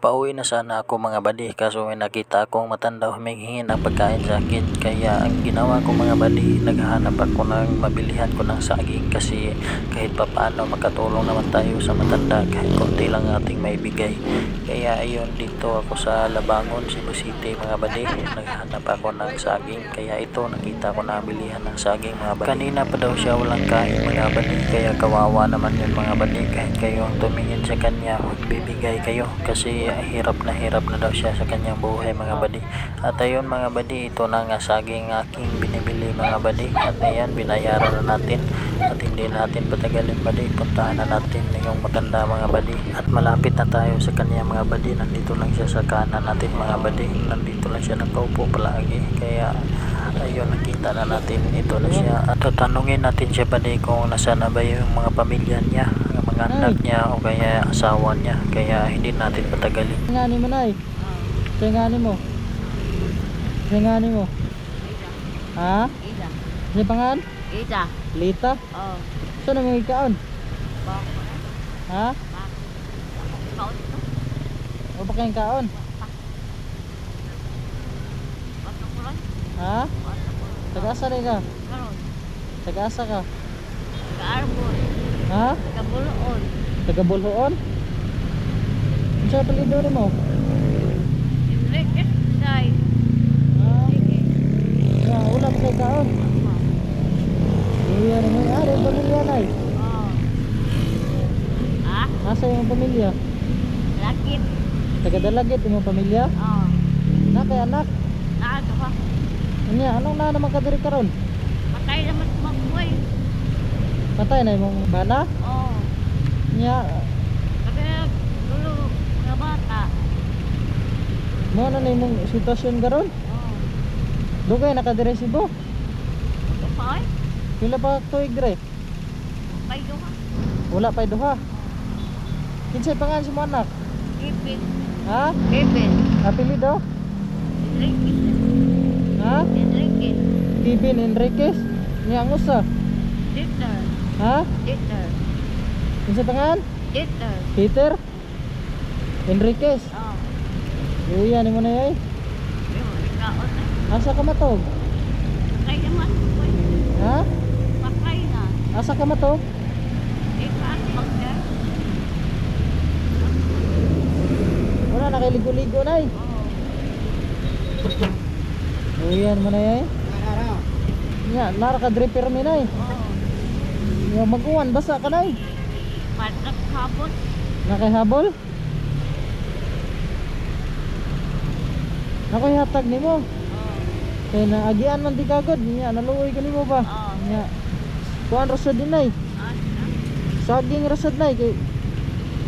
Pauwi na sana ako mga buddy, kaso may nakita akong matanda humihingi ng pagkain sa akin. Kaya ang ginawa ko mga buddy, naghahanap ako ng mabilihan ko ng saging kasi kahit papaano makatulong naman tayo sa matanda kahit konti lang ating maibigay. Kaya ayun, dito ako sa Labangon, Cebu City mga buddy, naghahanap ako ng saging. Kaya ito, nakita ko na bilihan ng saging mga buddy. Kanina pa daw siya walang kain mga buddy, kaya kawawa naman yun mga buddy. Kahit kayo ang tumingin sa kanya, bibigay kayo kasi hirap na daw siya sa kanyang buhay mga buddy. At ayun mga buddy, ito na nga saging aking binibili mga buddy. At ayan, binayaran na natin at hindi natin patagalin buddy, puntahan na natin yung matanda mga buddy. At malapit na tayo sa kanya mga buddy, nandito lang siya sa kanan natin mga buddy, nandito lang siya nakaupo palagi. Kaya ayun, nakita na natin, ito na siya. At tatanungin natin siya buddy kung nasa na ba yung mga pamilya niya, mga anak niya o kaya asawa niya. Kaya hindi natin patagalin. Ngani mo nay? Ngani mo? Ngani mo? Ha? Ida. Di pangan? Ida. Lita? Oh. Saan na mga ikaon? Bak. Ha? Bak. Kaon ito. O pa kayong kaon? Bak na kulay. Ha? Bak na kulay. Taga-asa rin ka? Karon. Taga-asa ka? Kaarbon. Ha? Kabuloon. Taga-Bulhoon? Ano siya palido rin mo? Enrique. Day. Ha? Nga, wala pa kayo kaon? Iya naman. Ah, rin pamilya na eh. Oh. Ah? Nasa yung pamilya? Lakit. Taga-Dalagit yung pamilya? Oh. Na kay anak? Ano ba? Ano anong na naman kadiri karon? Patay naman mabuhay. Patay na yung bana? Oh. Nya, Kasi dulo mga bata. mo na yung sitwasyon karon? Oh. Dugay nakadiri Cebu. Kapay? Pila pa tuig dire? Kapay doon. Wala pa duha. Kinsay pangalan sa mga anak? Kipin. Ha? Kipin. Apelyido? Enrique. Ha? Enrique. Kevin Enriquez? Nya ang usa? Dieter. Ha? Dieter. Kinsay pangalan? Dieter. Peter Enriquez. Oh. Iya ni mo na yay. Ikaon na. Asa ka matog? Patay naman. Ha? Patay na. Asa ka matog? Ikat magda. Wala na kay ligo-ligo na eh. Oh. Iya ni mo na yay. Nya nara ka dripper mi na eh. Oh. Nya mag-uwan basa ka na eh. Patak habot. Nakihabol? Nakoy hatag nimo. Oh. Kaya naagian man di kagod niya, naluoy ka nimo ba? Oo. Niya. Kuan rasad din ay. Asa. Saging rasad nay kay.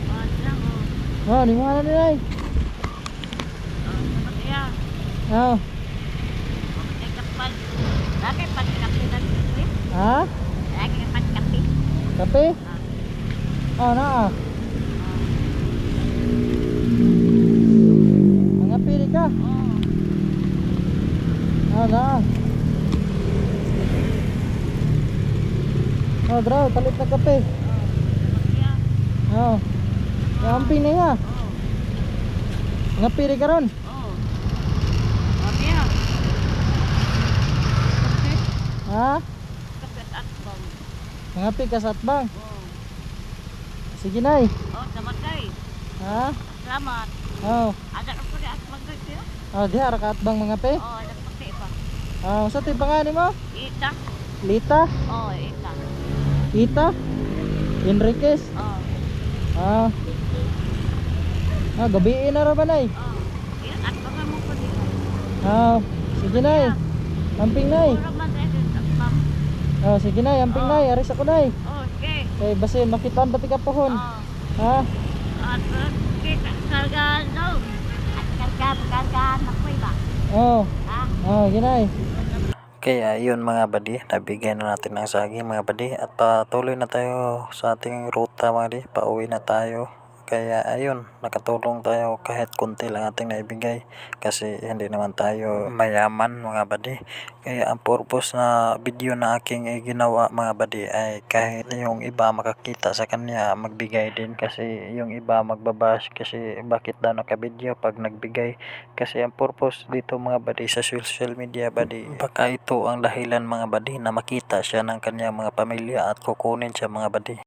Asa mo. Oh, nimo na din ay. Sabat ya. Oh. Patay kapal. Lagi patkapi na dito. Ha? Lagi patkapi. Kape? Oh, naa. Mga pili ka. Oh. Oh, naa. Oh, draw, palit na kape. Sabat ya. Oh. Yamping na nga. Oh. Mga pili ka ron. Oh. Sabat ya. Kape. Ha? Kape at bang. Mga pili ka sa atbang. Oh. Sige nay. Oh, sabatay. Ha? Salamat. Oh. Ada ako di at magkaya. Oh, di ara ka atbang mga pe. Oh, ada pati pa. Oh, sa tay pangalan mo? Ita. Lita, Oh, ita. Ita, Enriquez. Oh. Ah. Ah, gabi na ra ba nay? Oh. At baka mo ko dito. Ah, sige nay. Amping nay. Puro man tayo at ma'am. Oh, sige nay, amping nay, aris ako nay. Okay. Kay basin makitaan pati ka pohon. Oh. Ha? At kita karga no. At karga na ko ba? Oh. Ha? Oh, ginay. Kaya yun mga buddy, nabigyan na natin ng saging mga buddy. At patuloy na tayo sa ating ruta mga buddy, pauwi na tayo. Kaya ayun, nakatulong tayo kahit konti lang ating naibigay kasi hindi naman tayo mayaman mga buddy. Kaya ang purpose na video na aking ginawa mga buddy ay kahit yung iba makakita sa kanya magbigay din, kasi yung iba magbabash kasi bakit daw naka-video pag nagbigay. Kasi ang purpose dito mga buddy sa social media buddy, baka ito ang dahilan mga buddy na makita siya ng kanyang mga pamilya at kukunin siya mga buddy.